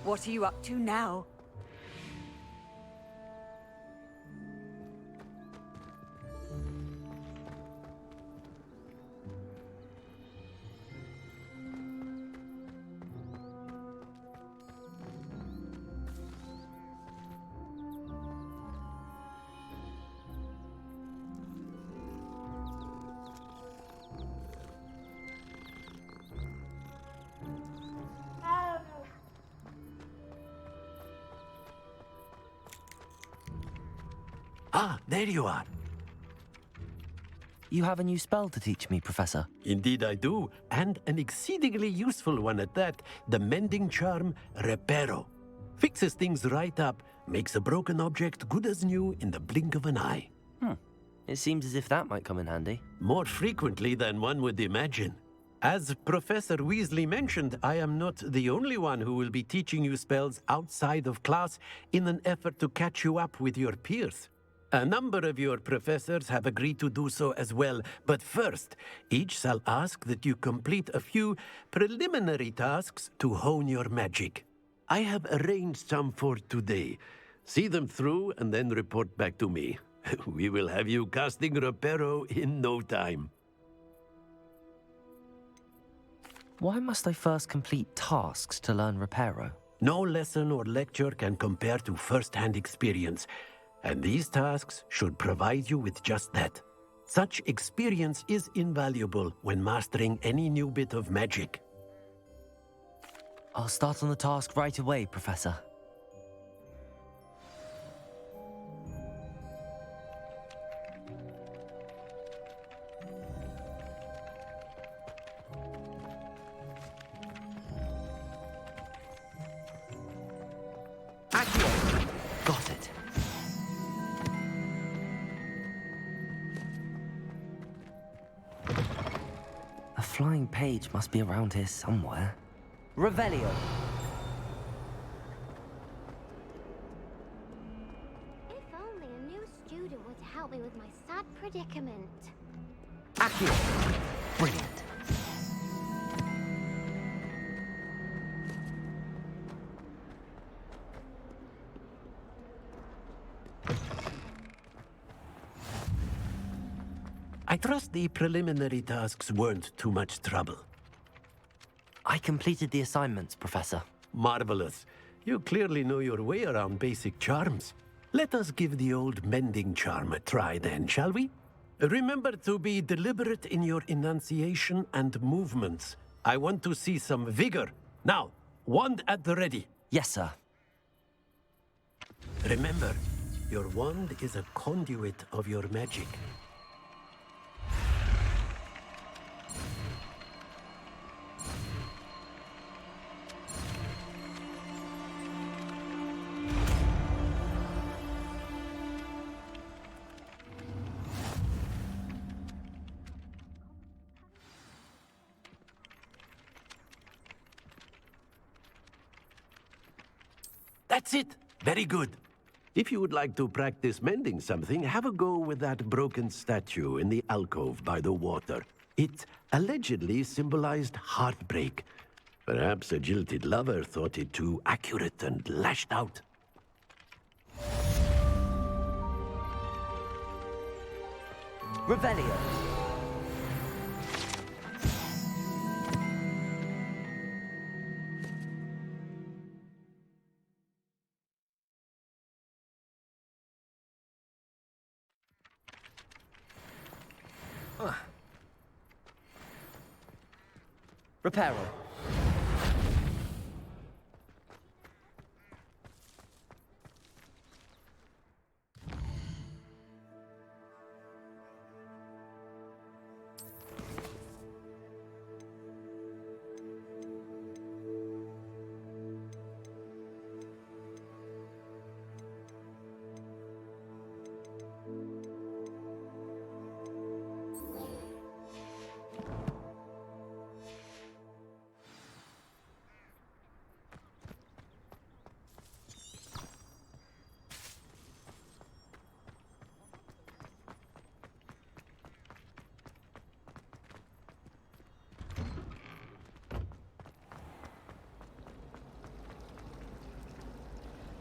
What are you up to now? Ah, there you are. You have a new spell to teach me, Professor. Indeed I do, and an exceedingly useful one at that. The mending charm, Reparo. Fixes things right up, makes a broken object good as new in the blink of an eye. It seems as if that might come in handy. More frequently than one would imagine. As Professor Weasley mentioned, I am not the only one who will be teaching you spells outside of class in an effort to catch you up with your peers. A number of your professors have agreed to do so as well, but first, each shall ask that you complete a few preliminary tasks to hone your magic. I have arranged some for today. See them through and then report back to me. We will have you casting Reparo in no time. Why must I first complete tasks to learn Reparo? No lesson or lecture can compare to first-hand experience, and these tasks should provide you with just that. Such experience is invaluable when mastering any new bit of magic. I'll start on the task right away, Professor. Accio! Got it. A flying page must be around here somewhere. Revelio. If only a new student would help me with my sad predicament. Accio. Brilliant. I trust the preliminary tasks weren't too much trouble. I completed the assignments, Professor. Marvelous. You clearly know your way around basic charms. Let us give the old mending charm a try then, shall we? Remember to be deliberate in your enunciation and movements. I want to see some vigor. Now, wand at the ready. Yes, sir. Remember, your wand is a conduit of your magic. That's it. Very good. If you would like to practice mending something, have a go with that broken statue in the alcove by the water. It allegedly symbolized heartbreak. Perhaps a jilted lover thought it too accurate and lashed out. Revelio. Reparo.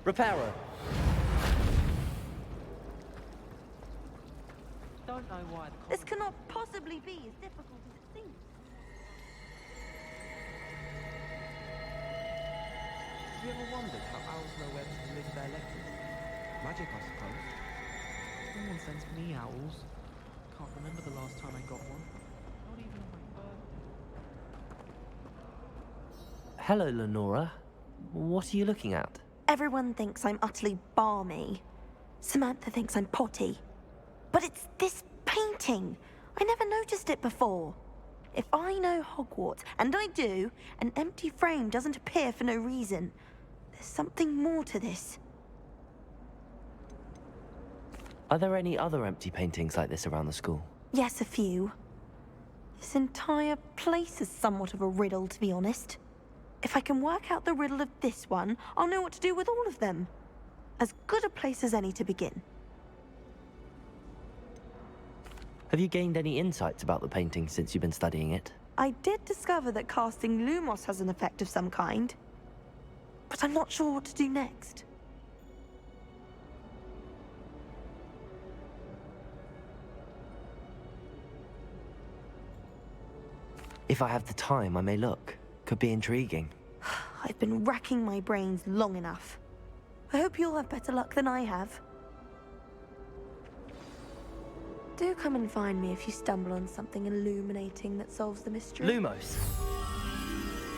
Reparo. Don't know why This cannot possibly be as difficult as it seems. Have you ever wondered how owls know where to deliver their letters? Magic, I suppose. No one sends me owls. Can't remember the last time I got one. Not even on my birthday. Hello, Lenora. What are you looking at? Everyone thinks I'm utterly balmy. Samantha thinks I'm potty. But it's this painting. I never noticed it before. If I know Hogwarts, and I do, an empty frame doesn't appear for no reason. There's something more to this. Are there any other empty paintings like this around the school? Yes, a few. This entire place is somewhat of a riddle, to be honest. If I can work out the riddle of this one, I'll know what to do with all of them. As good a place as any to begin. Have you gained any insights about the painting since you've been studying it? I did discover that casting Lumos has an effect of some kind. But I'm not sure what to do next. If I have the time, I may look. Could be intriguing. I've been racking my brains long enough. I hope you'll have better luck than I have. Do come and find me if you stumble on something illuminating that solves the mystery. Lumos!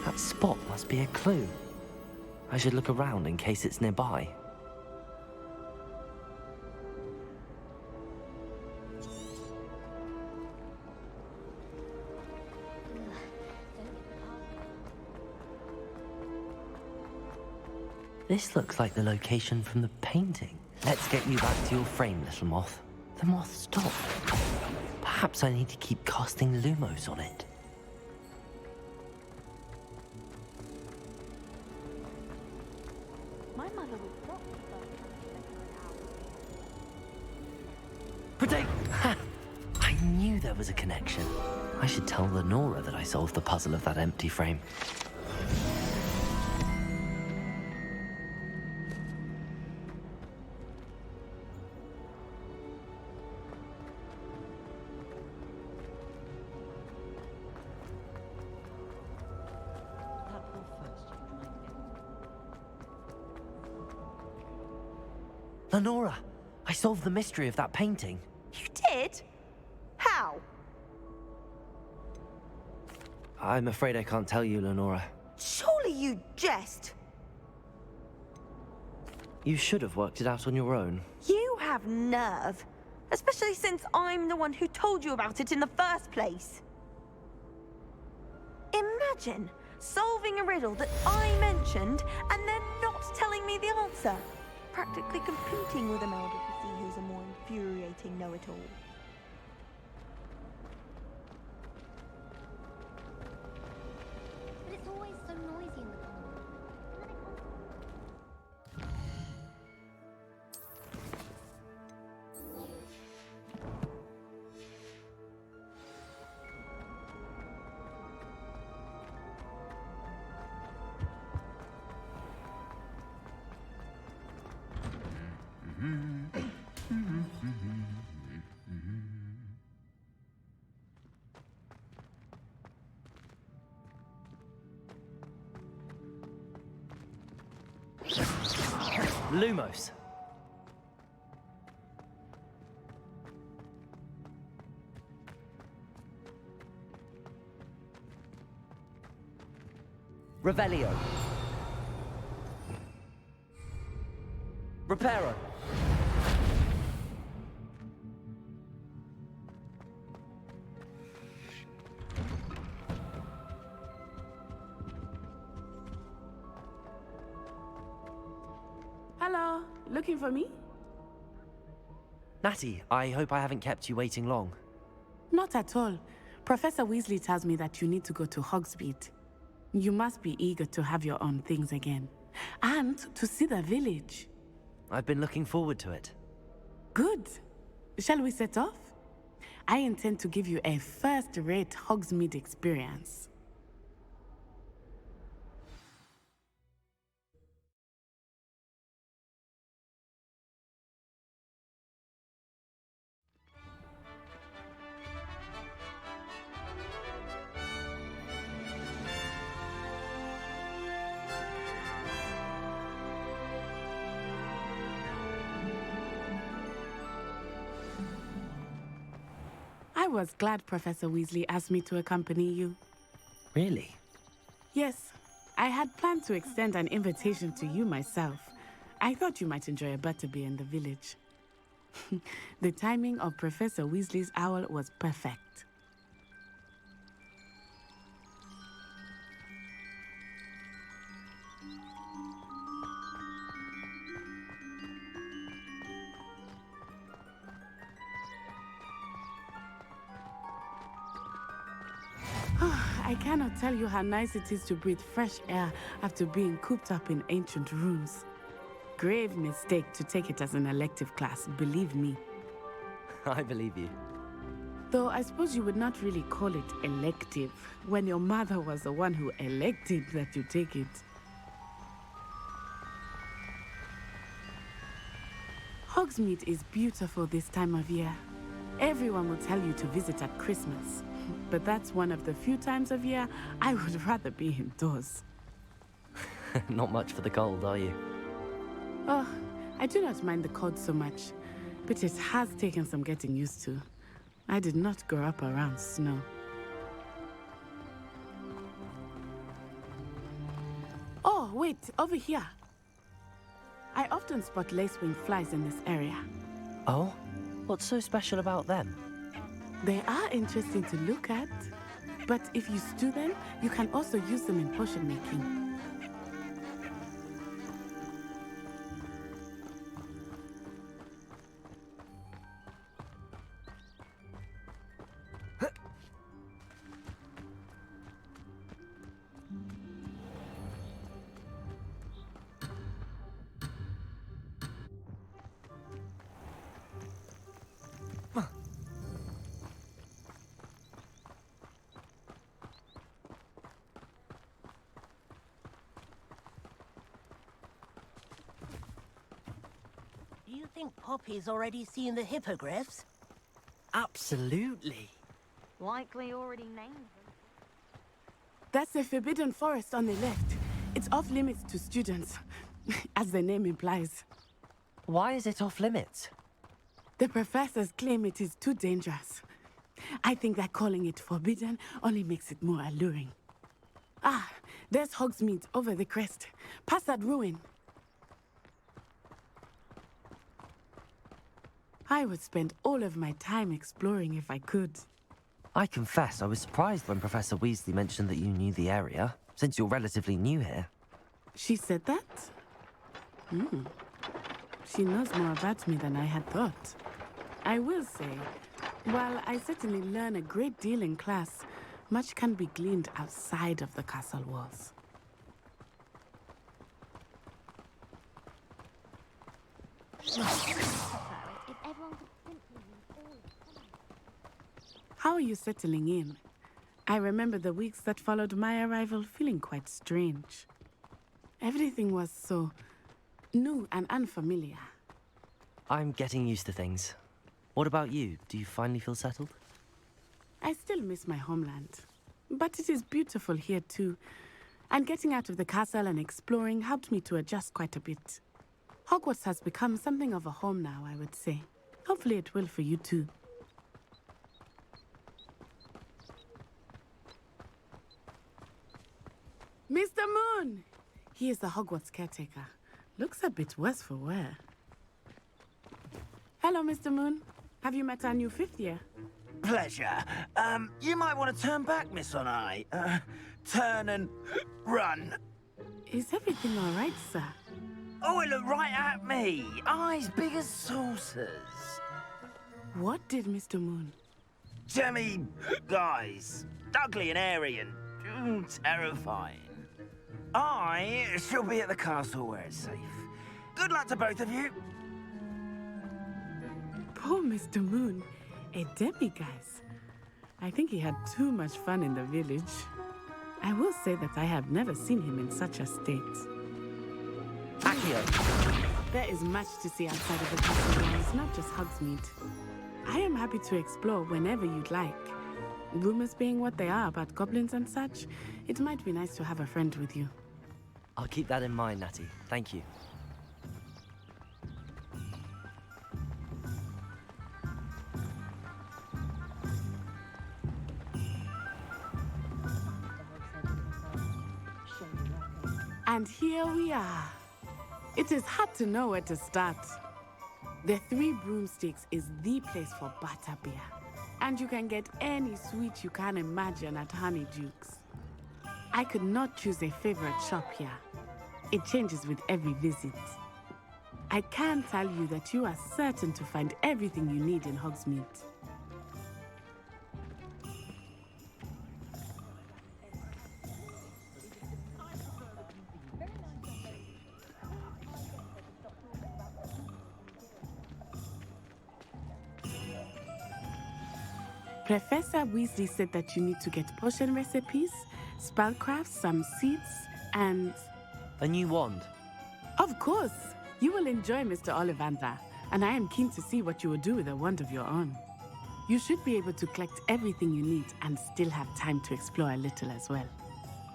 That spot must be a clue. I should look around in case it's nearby. This looks like the location from the painting. Let's get you back to your frame, little moth. The moth stopped. Perhaps I need to keep casting Lumos on it. My mother would not prefer Protect! Ha! I knew there was a connection. I should tell Lenora that I solved the puzzle of that empty frame. Lenora, I solved the mystery of that painting. You did? How? I'm afraid I can't tell you, Lenora. Surely you jest. You should have worked it out on your own. You have nerve. Especially since I'm the one who told you about it in the first place. Imagine solving a riddle that I mentioned and then not telling me the answer. Practically competing with Imelda to see who's a more infuriating know-it-all. But it's always so noisy in the corner. And then it Lumos. Revelio. Reparo. Hello, looking for me? Natty, I hope I haven't kept you waiting long. Not at all. Professor Weasley tells me that you need to go to Hogsmeade. You must be eager to have your own things again. And to see the village. I've been looking forward to it. Good. Shall we set off? I intend to give you a first-rate Hogsmeade experience. I was glad Professor Weasley asked me to accompany you. Really? Yes, I had planned to extend an invitation to you myself. I thought you might enjoy a butterbeer in the village. The timing of Professor Weasley's owl was perfect. I cannot tell you how nice it is to breathe fresh air after being cooped up in ancient rooms. Grave mistake to take it as an elective class, believe me. I believe you. Though I suppose you would not really call it elective when your mother was the one who elected that you take it. Hogsmeade is beautiful this time of year. Everyone will tell you to visit at Christmas. But that's one of the few times of year I would rather be indoors. Not much for the cold, are you? Oh, I do not mind the cold so much, but it has taken some getting used to. I did not grow up around snow. Oh, wait, over here. I often spot lacewing flies in this area. Oh? What's so special about them? They are interesting to look at, but if you stew them, you can also use them in potion making. Do you think Poppy's already seen the hippogriffs? Absolutely. Likely already named them. That's the Forbidden Forest on the left. It's off limits to students, as the name implies. Why is it off limits? The professors claim it is too dangerous. I think that calling it forbidden only makes it more alluring. Ah, there's Hogsmeade over the crest. Past that ruin. I would spend all of my time exploring if I could. I confess I was surprised when Professor Weasley mentioned that you knew the area, since you're relatively new here. She said that? She knows more about me than I had thought. I will say, while I certainly learn a great deal in class, much can be gleaned outside of the castle walls. If everyone could simply use all of them. How are you settling in? I remember the weeks that followed my arrival feeling quite strange. Everything was so new and unfamiliar. I'm getting used to things. What about you? Do you finally feel settled? I still miss my homeland, but it is beautiful here too. And getting out of the castle and exploring helped me to adjust quite a bit. Hogwarts has become something of a home now, I would say. Hopefully it will for you too. Mr. Moon! He is the Hogwarts caretaker. Looks a bit worse for wear. Hello, Mr. Moon. Have you met our new fifth year? Pleasure. You might want to turn back, Miss Onai. Turn and run. Is everything all right, sir? Oh, it looked right at me. Eyes big as saucers. What did Mr. Moon? Jemmy guys. Ugly and airy and terrifying. I shall be at the castle where it's safe. Good luck to both of you. Poor Mr. Moon. A demiguise. I think he had too much fun in the village. I will say that I have never seen him in such a state. Accio! There is much to see outside of the castle walls, not just Hogsmeade. I am happy to explore whenever you'd like. Rumors being what they are about goblins and such, it might be nice to have a friend with you. I'll keep that in mind, Natty. Thank you. And here we are. It is hard to know where to start. The Three Broomsticks is the place for butterbeer. And you can get any sweet you can imagine at Honeydukes. I could not choose a favorite shop here. It changes with every visit. I can tell you that you are certain to find everything you need in Hogsmeade. Professor Weasley said that you need to get potion recipes, spellcrafts, some seeds, and... A new wand. Of course! You will enjoy Mr. Ollivander, and I am keen to see what you will do with a wand of your own. You should be able to collect everything you need and still have time to explore a little as well.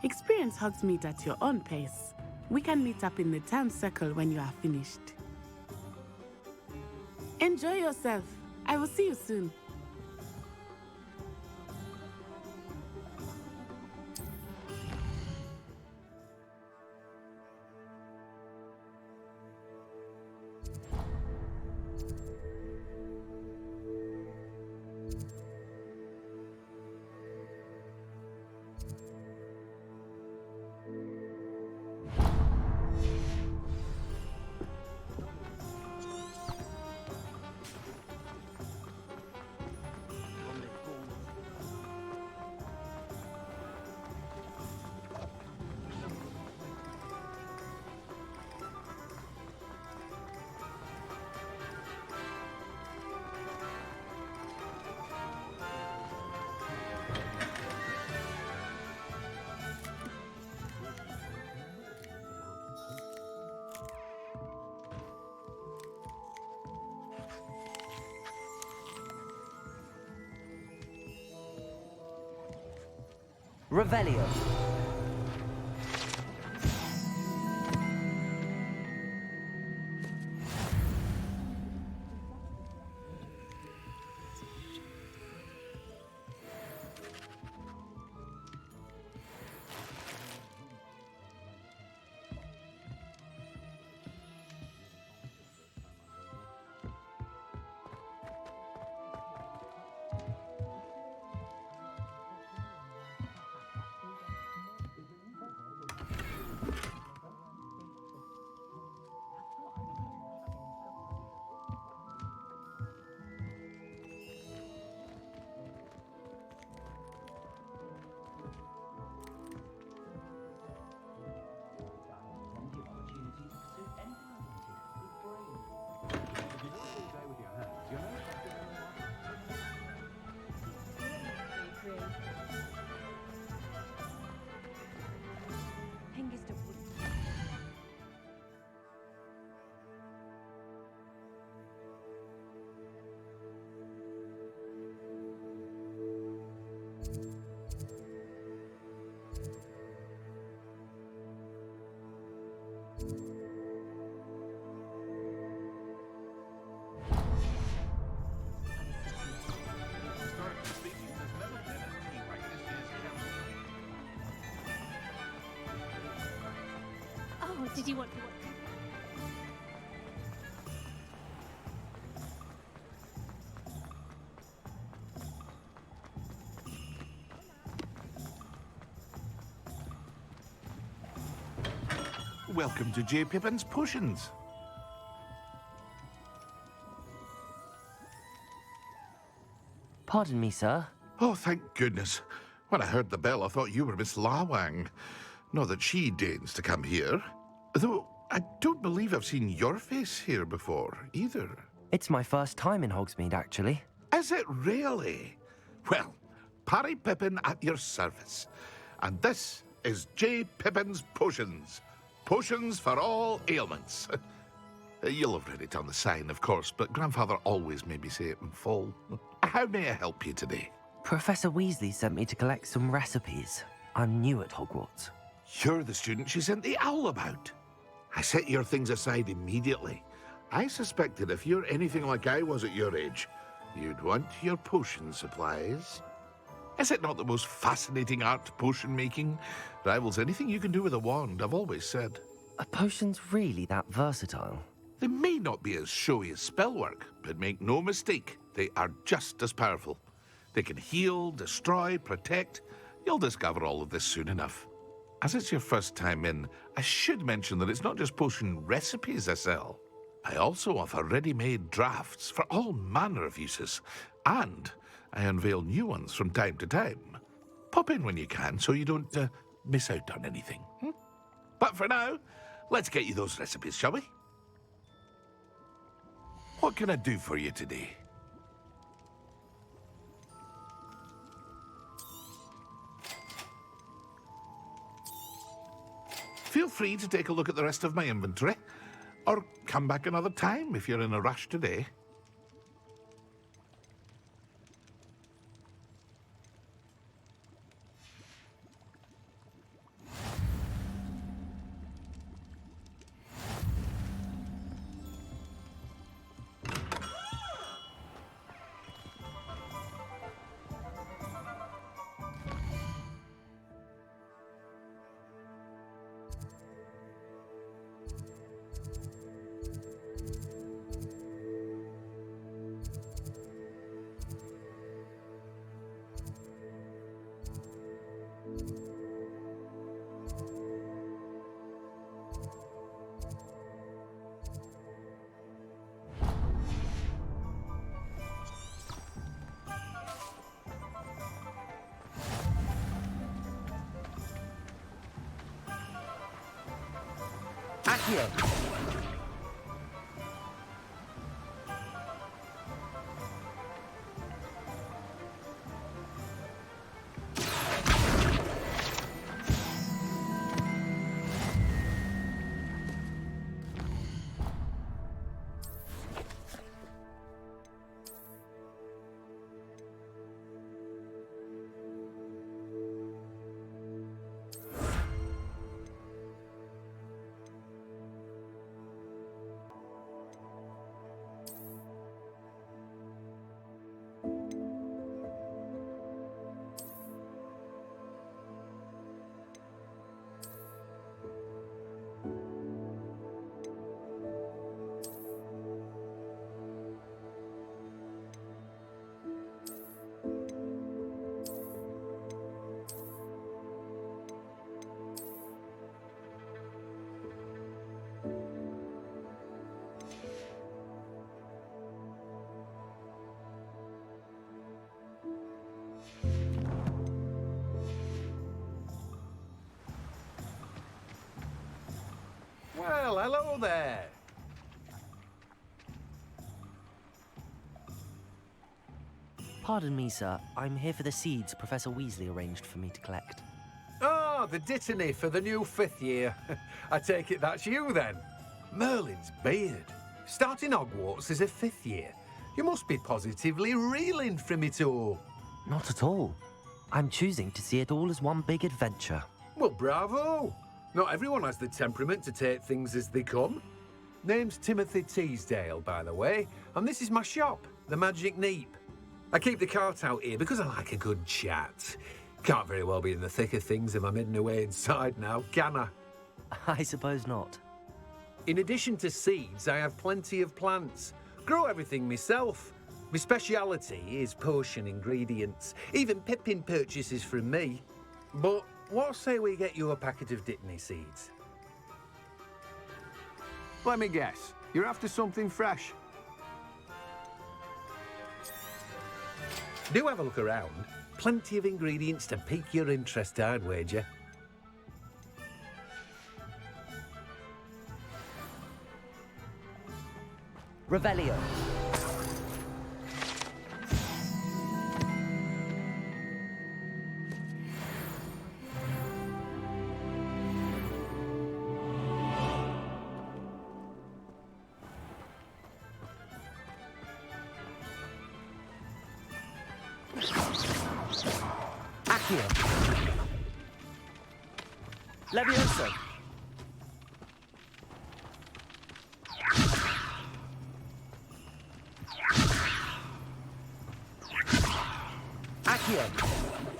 Experience Hogsmeade at your own pace. We can meet up in the town circle when you are finished. Enjoy yourself. I will see you soon. Revelio. Oh, did you want to watch? Welcome to J. Pippin's Potions. Pardon me, sir. Oh, thank goodness. When I heard the bell, I thought you were Miss Lawang. Not that she deigns to come here. Though, I don't believe I've seen your face here before, either. It's my first time in Hogsmeade, actually. Is it really? Well, Parry Pippin at your service. And this is J. Pippin's Potions. Potions for all ailments. You'll have read it on the sign, of course, but Grandfather always made me say it in full. How may I help you today? Professor Weasley sent me to collect some recipes. I'm new at Hogwarts. You're the student she sent the owl about. I set your things aside immediately. I suspected if you're anything like I was at your age, you'd want your potion supplies. Is it not the most fascinating art, potion making? Rivals anything you can do with a wand, I've always said. Are potions really that versatile? They may not be as showy as spellwork, but make no mistake, they are just as powerful. They can heal, destroy, protect. You'll discover all of this soon enough. As it's your first time in, I should mention that it's not just potion recipes I sell. I also offer ready-made drafts for all manner of uses, and I unveil new ones from time to time. Pop in when you can so you don't miss out on anything. But for now, let's get you those recipes, shall we? What can I do for you today? Feel free to take a look at the rest of my inventory, or come back another time if you're in a rush today. Accio! Well, hello there. Pardon me, sir. I'm here for the seeds Professor Weasley arranged for me to collect. Oh, the dittany for the new 5th year. I take it that's you then. Merlin's beard. Starting Hogwarts as a 5th year. You must be positively reeling from it all. Not at all. I'm choosing to see it all as one big adventure. Well, bravo. Not everyone has the temperament to take things as they come. Name's Timothy Teasdale, by the way, and this is my shop, the Magic Neep. I keep the cart out here because I like a good chat. Can't very well be in the thick of things if I'm hidden away inside now, can I? I suppose not. In addition to seeds, I have plenty of plants. Grow everything myself. My speciality is potion ingredients. Even Pippin purchases from me. But what say we get you a packet of Dittany seeds? Let me guess. You're after something fresh. Do have a look around. Plenty of ingredients to pique your interest, I'd wager. Revelio. Accio. Levioso. Accio.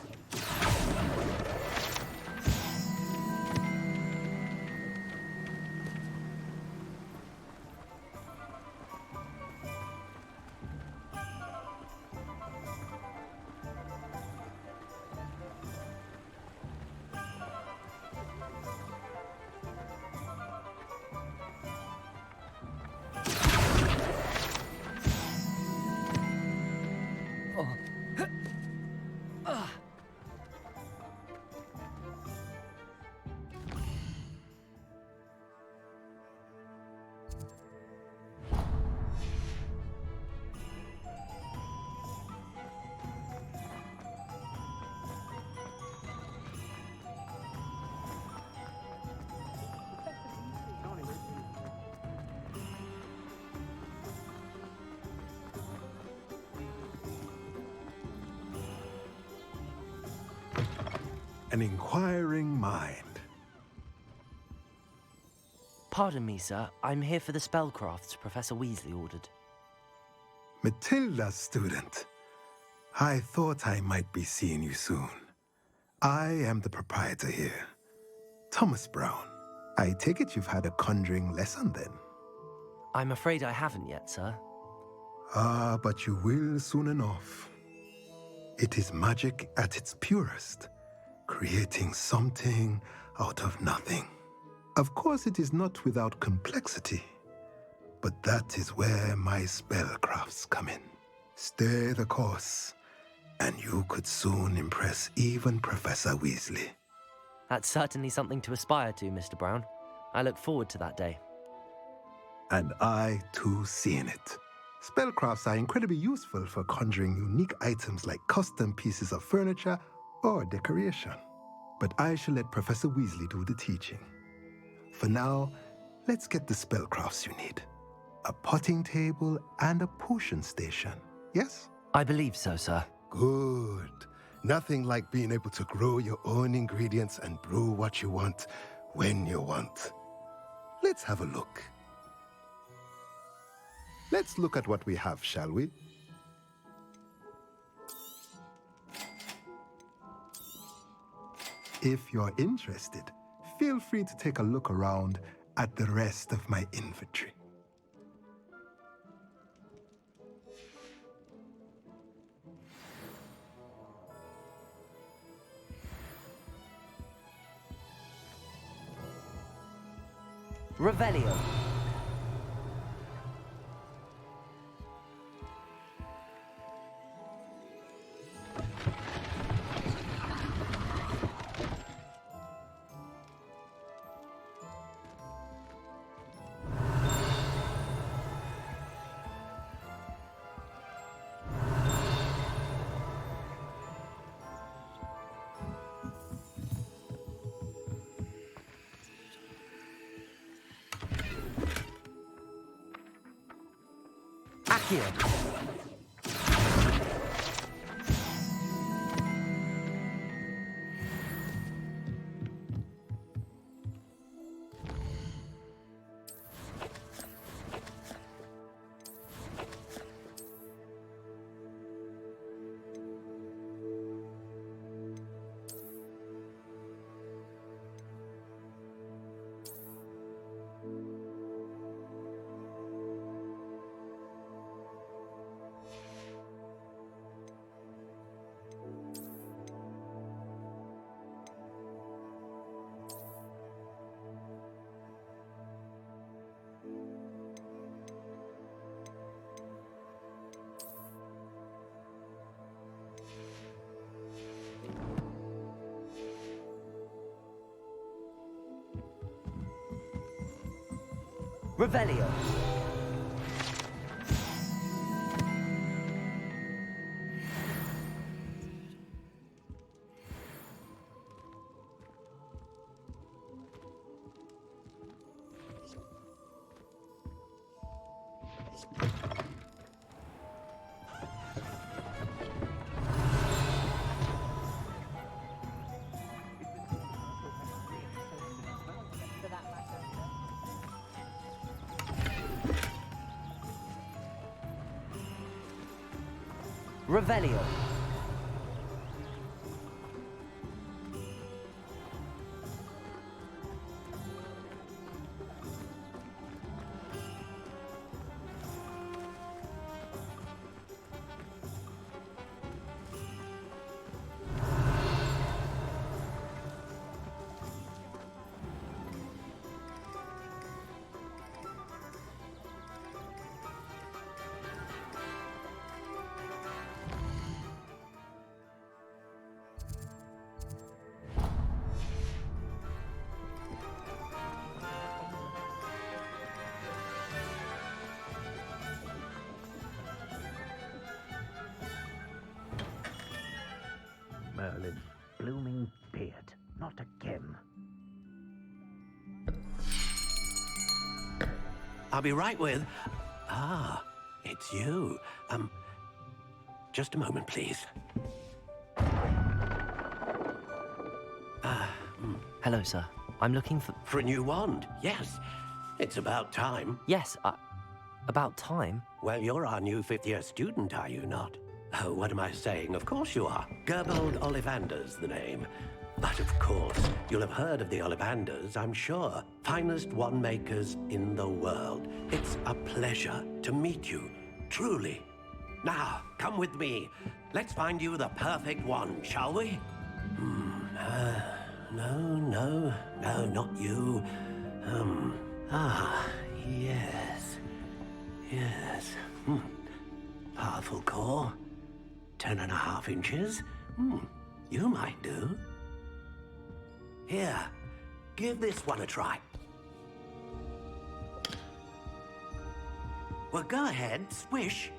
an inquiring mind. Pardon me, sir. I'm here for the spellcrafts Professor Weasley ordered. Matilda's student. I thought I might be seeing you soon. I am the proprietor here, Thomas Brown. I take it you've had a conjuring lesson then? I'm afraid I haven't yet, sir. Ah, but you will soon enough. It is magic at its purest, creating something out of nothing. Of course, it is not without complexity, but that is where my spellcrafts come in. Stay the course, and you could soon impress even Professor Weasley. That's certainly something to aspire to, Mr. Brown. I look forward to that day. And I, too, seeing it. Spellcrafts are incredibly useful for conjuring unique items like custom pieces of furniture or decoration. But I shall let Professor Weasley do the teaching. For now, let's get the spellcrafts you need. A potting table and a potion station, yes? I believe so, sir. Good. Nothing like being able to grow your own ingredients and brew what you want when you want. Let's have a look. Let's look at what we have, shall we? If you're interested, feel free to take a look around at the rest of my inventory. Revelio. Accio. Revelio. Revelio. Merlin, blooming beard. Not again. I'll be right with... Ah, it's you. Just a moment, please. Hello, sir. I'm looking for... For a new wand, yes. It's about time. Yes, about time? Well, you're our new fifth-year student, are you not? Oh, what am I saying? Of course you are. Gerbold Ollivander's the name. But of course, you'll have heard of the Ollivanders, I'm sure. Finest wand makers in the world. It's a pleasure to meet you, truly. Now, come with me. Let's find you the perfect wand, shall we? No, not you. Yes. Powerful core. 10.5 inches. You might do. Here, give this one a try. Well, go ahead, swish.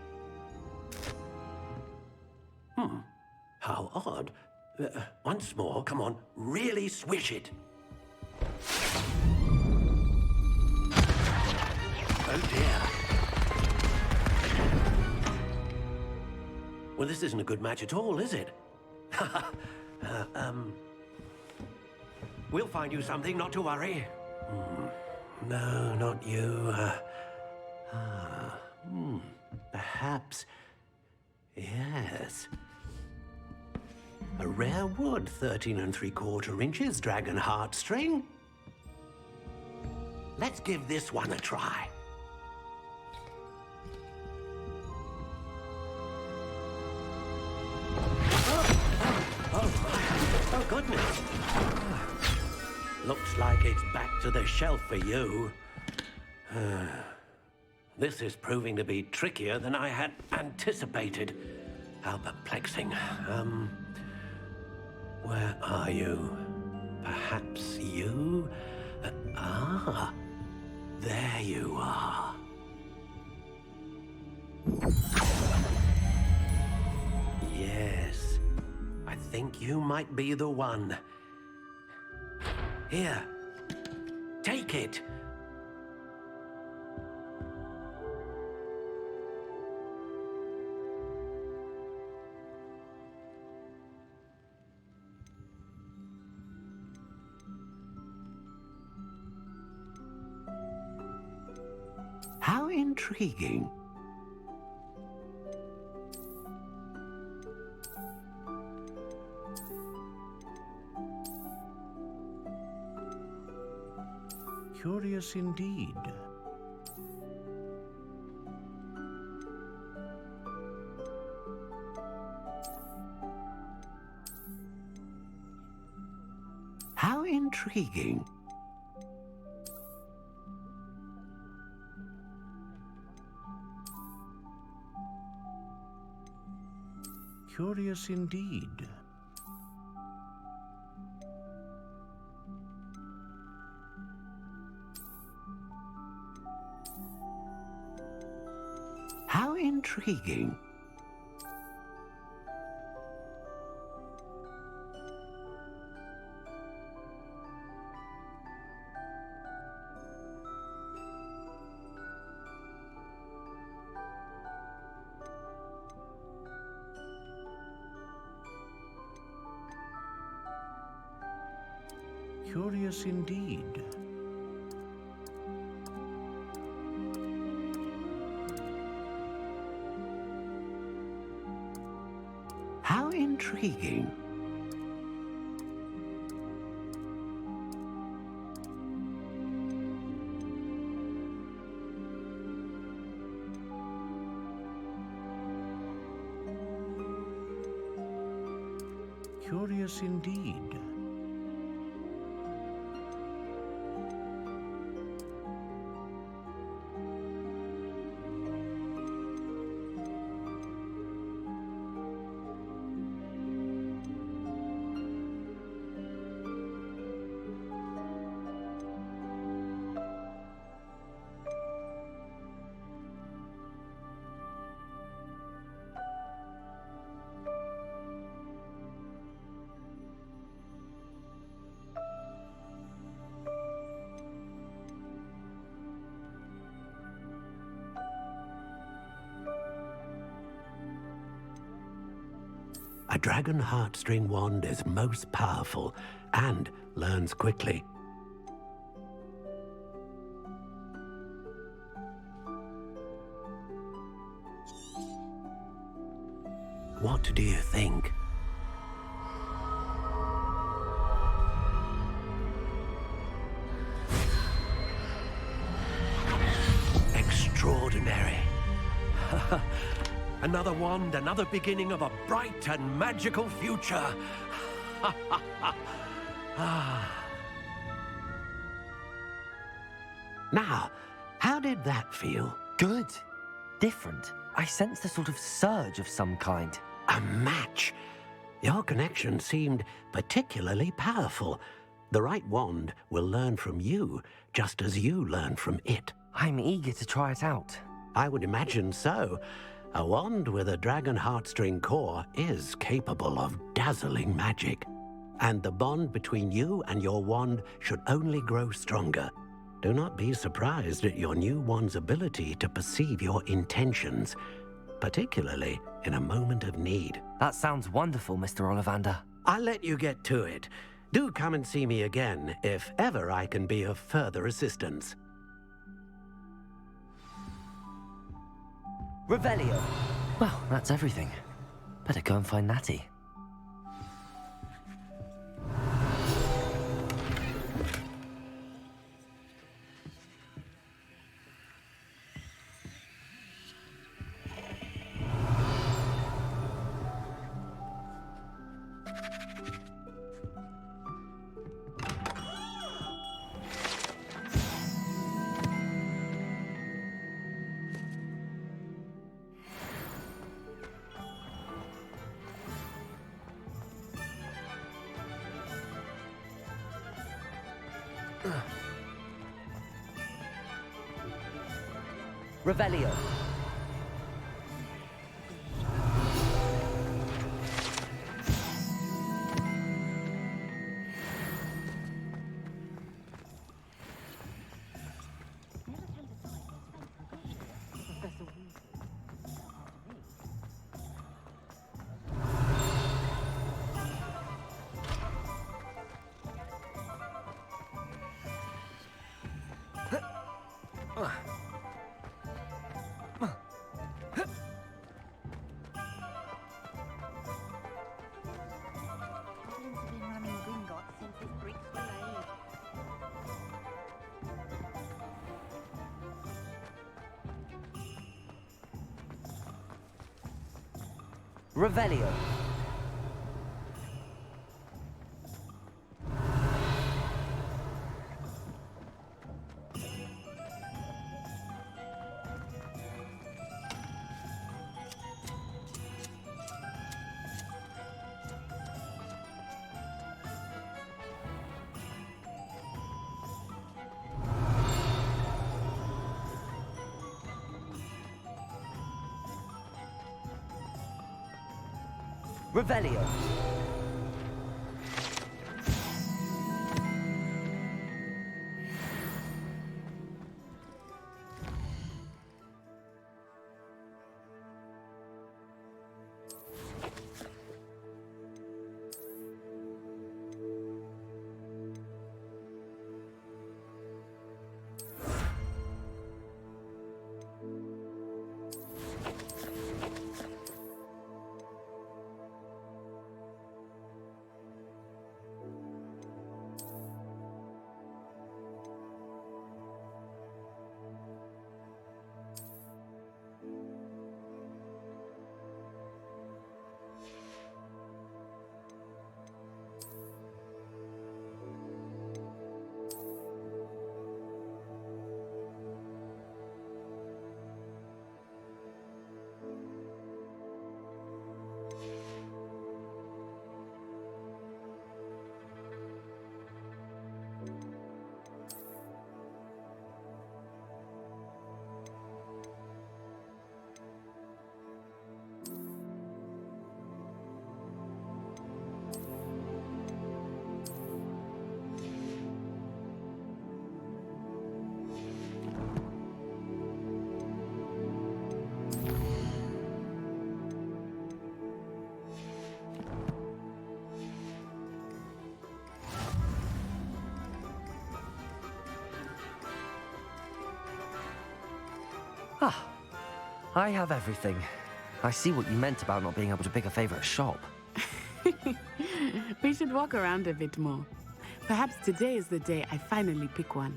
How odd. Once more, come on, really swish it. Oh dear. Well, this isn't a good match at all, is it? We'll find you something, not to worry. No, not you. Perhaps. Yes. A rare wood, 13 3/4 inches, dragon heartstring. Let's give this one a try. Oh, goodness. Looks like it's back to the shelf for you. This is proving to be trickier than I had anticipated. How perplexing. Where are you? Perhaps you? There you are. Yes, I think you might be the one. Here, take it. How intriguing. Curious indeed. How intriguing. Curious indeed. How intriguing. Curious indeed. How intriguing. Curious indeed. A dragon heartstring wand is most powerful and learns quickly. What do you think? Extraordinary. Another wand, another beginning of a bright and magical future. Now, how did that feel? Good. Different. I sensed a sort of surge of some kind. A match. Your connection seemed particularly powerful. The right wand will learn from you, just as you learn from it. I'm eager to try it out. I would imagine so. A wand with a dragon heartstring core is capable of dazzling magic. And the bond between you and your wand should only grow stronger. Do not be surprised at your new wand's ability to perceive your intentions, particularly in a moment of need. That sounds wonderful, Mr. Ollivander. I'll let you get to it. Do come and see me again if ever I can be of further assistance. Revelio. Well, that's everything. Better go and find Natty. Revelio. Goblins have been running Gringotts since his bricks were laid. Revelio. Revelio. Ah, I have everything. I see what you meant about not being able to pick a favorite shop. We should walk around a bit more. Perhaps today is the day I finally pick one.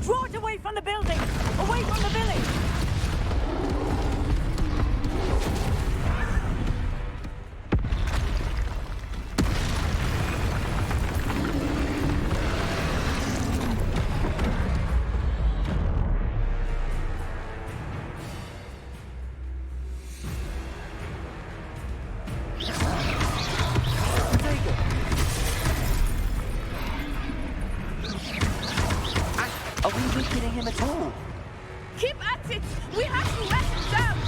Draw it away from the building! Away from the village! Are we weakening him at all? Keep at it! We have to let him down!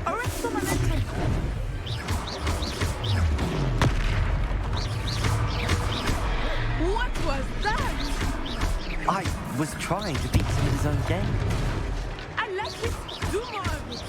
Arrest the momentum! What was that? I was trying to beat him in his own game. I like it! Do more of it!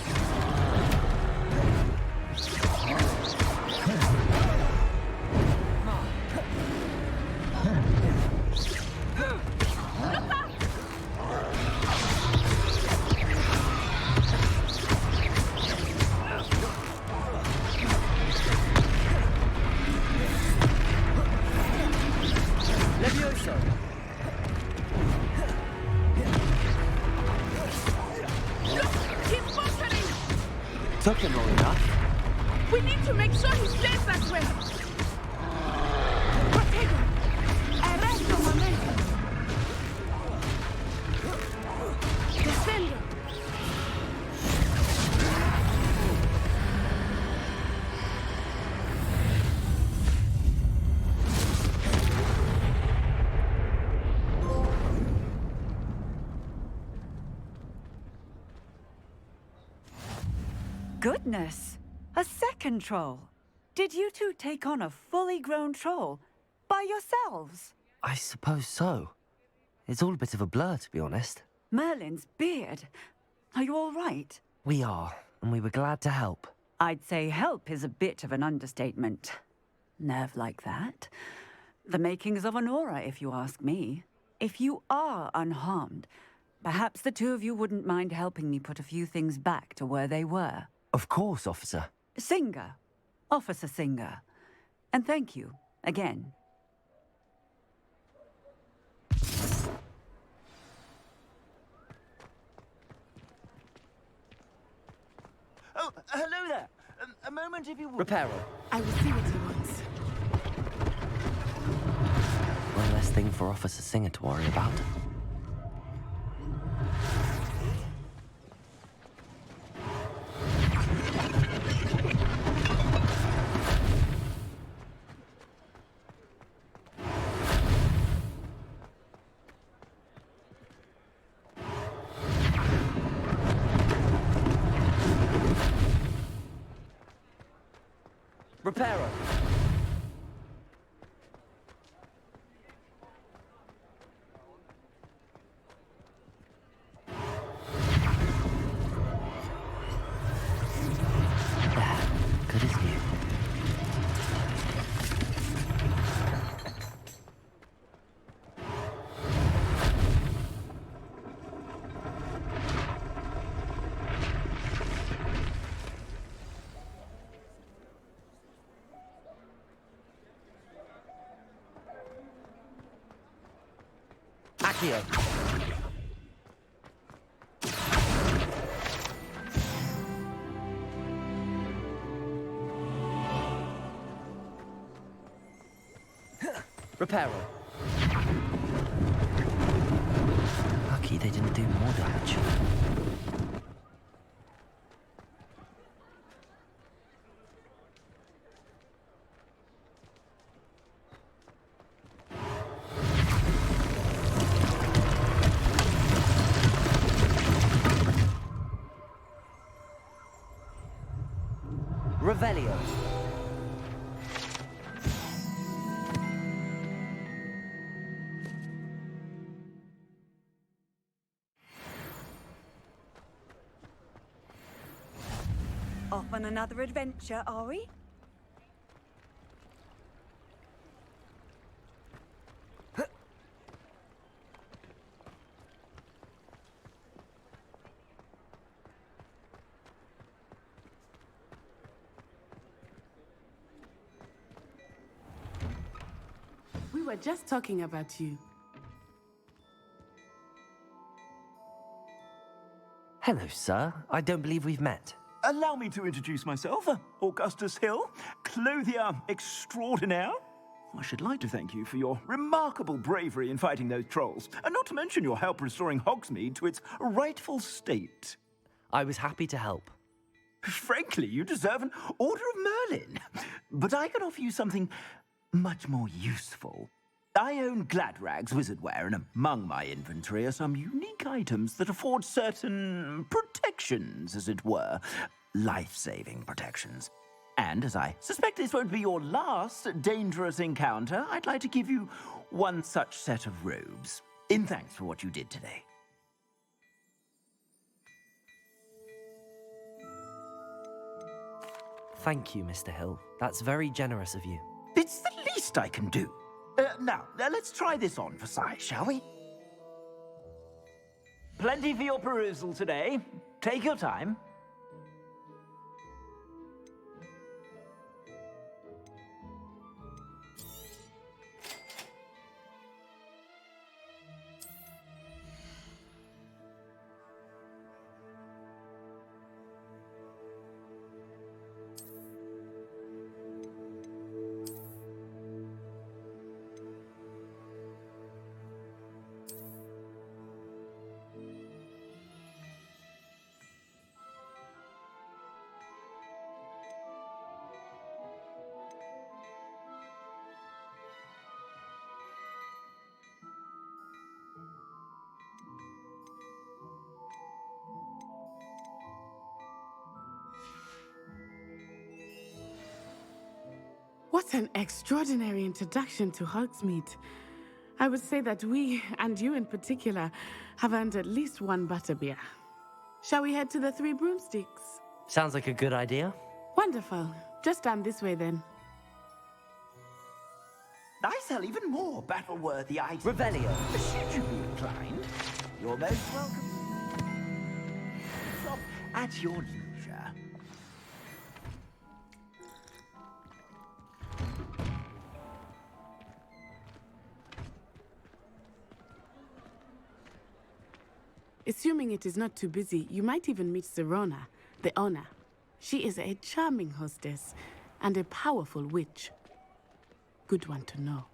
Keep motoring! Took him long enough. We need to make sure he stays that way! Protego! Arrest the momentum! Descendo! Goodness! A second troll! Did you two take on a fully grown troll? By yourselves? I suppose so. It's all a bit of a blur, to be honest. Merlin's beard. Are you all right? We are, and we were glad to help. I'd say help is a bit of an understatement. Nerve like that. The makings of an aura, if you ask me. If you are unharmed, perhaps the two of you wouldn't mind helping me put a few things back to where they were. Of course, officer. Singer. Officer Singer. And thank you, again. Oh, hello there. A moment if you would. Reparo. I will see what he wants. One less thing for Officer Singer to worry about. Reparo. Good as new. Accio. Reparo. Lucky they didn't do more damage. Revelio. Off on another adventure, are we? We were just talking about you. Hello, sir. I don't believe we've met. Allow me to introduce myself, Augustus Hill, clothier extraordinaire. I should like to thank you for your remarkable bravery in fighting those trolls, and not to mention your help restoring Hogsmeade to its rightful state. I was happy to help. Frankly, you deserve an Order of Merlin. But I can offer you something much more useful. I own Gladrag's wizardware, and among my inventory are some unique items that afford certain protections, as it were. Life-saving protections. And as I suspect this won't be your last dangerous encounter, I'd like to give you one such set of robes, in thanks for what you did today. Thank you, Mr. Hill. That's very generous of you. It's the least I can do. Now, let's try this on for size, shall we? Plenty for your perusal today. Take your time. What an extraordinary introduction to Hogsmeade. I would say that we, and you in particular, have earned at least one butterbeer. Shall we head to the Three Broomsticks? Sounds like a good idea. Wonderful. Just down this way then. I sell even more battle-worthy items. Revelio. Should you be inclined, you're most welcome. Shop at your leisure. Assuming it is not too busy, you might even meet Serona, the owner. She is a charming hostess and a powerful witch. Good one to know.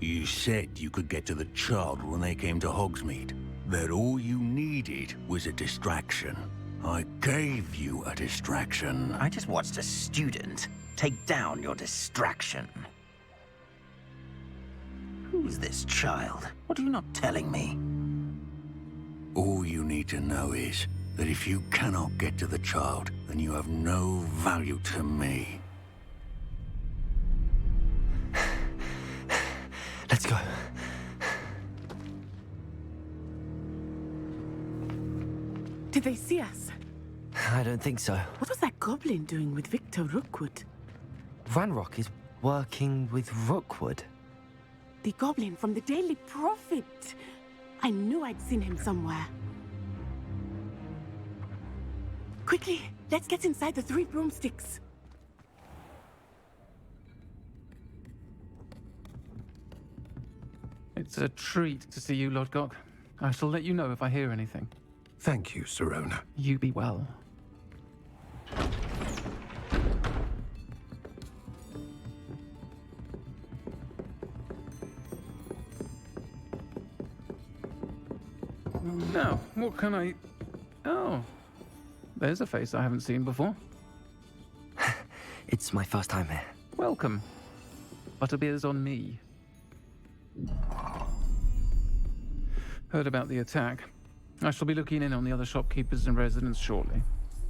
You said you could get to the child when they came to Hogsmeade. That all you needed was a distraction. I gave you a distraction. I just watched a student take down your distraction. Who's this child? What are you not telling me? All you need to know is that if you cannot get to the child, then you have no value to me. Let's go. Did they see us? I don't think so. What was that goblin doing with Victor Rookwood? Ranrock is working with Rookwood. The goblin from the Daily Prophet. I knew I'd seen him somewhere. Quickly, let's get inside the Three Broomsticks. It's a treat to see you, Lodgok. I shall let you know if I hear anything. Thank you, Serona. You be well. Now, what can I... Oh, There's a face I haven't seen before. It's my first time here. Welcome. Butterbeer's on me. Heard about the attack. I shall be looking in on the other shopkeepers and residents shortly.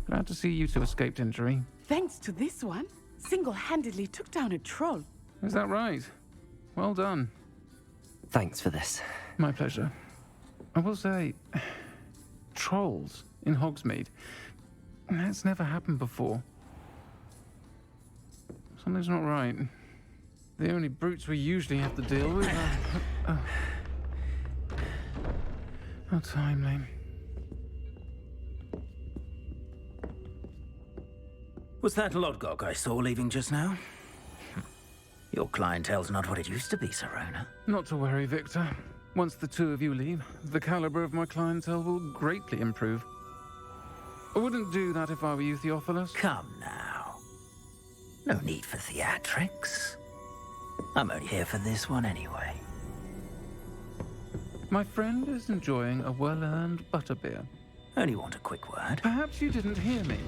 Glad to see you two escaped injury. Thanks to this one, single-handedly took down a troll. Is that right? Well done. Thanks for this. My pleasure. I will say, trolls in Hogsmeade. That's never happened before. Something's not right. The only brutes we usually have to deal with are... How timely. Was that Lodgok I saw leaving just now? Your clientele's not what it used to be, Serona. Not to worry, Victor. Once the two of you leave, the caliber of my clientele will greatly improve. I wouldn't do that if I were you, Theophilus. Come now. No need for theatrics. I'm only here for this one anyway. My friend is enjoying a well-earned butterbeer. Only want a quick word. Perhaps you didn't hear me.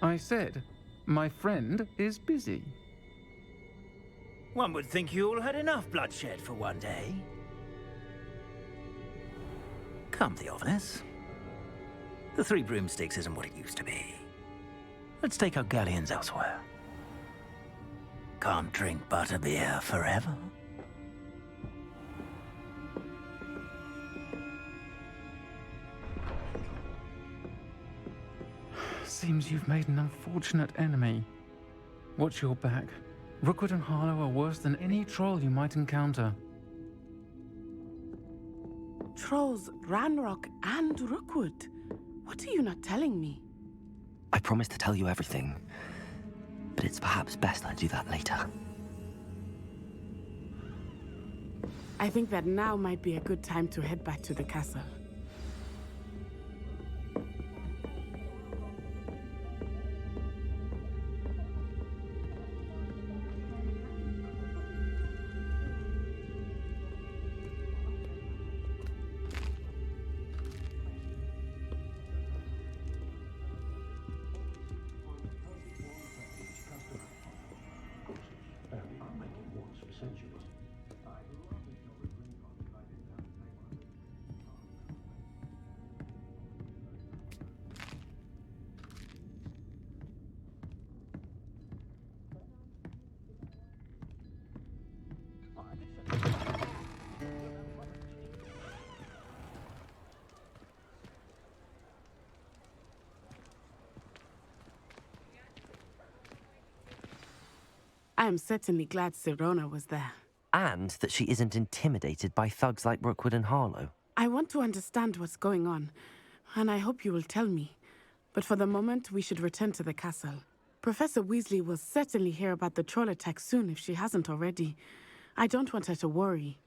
I said, my friend is busy. One would think you all had enough bloodshed for one day. Come, Theophilus. The Three Broomsticks isn't what it used to be. Let's take our galleons elsewhere. Can't drink butterbeer forever. Seems you've made an unfortunate enemy. Watch your back. Rookwood and Harlow are worse than any troll you might encounter. Trolls, Ranrock, and Rookwood. What are you not telling me? I promised to tell you everything, but it's perhaps best I do that later. I think that now might be a good time to head back to the castle. I am certainly glad Serona was there. And that she isn't intimidated by thugs like Rookwood and Harlow. I want to understand what's going on, and I hope you will tell me. But for the moment, we should return to the castle. Professor Weasley will certainly hear about the troll attack soon if she hasn't already. I don't want her to worry.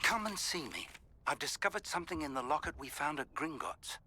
Come and see me. I've discovered something in the locket we found at Gringotts.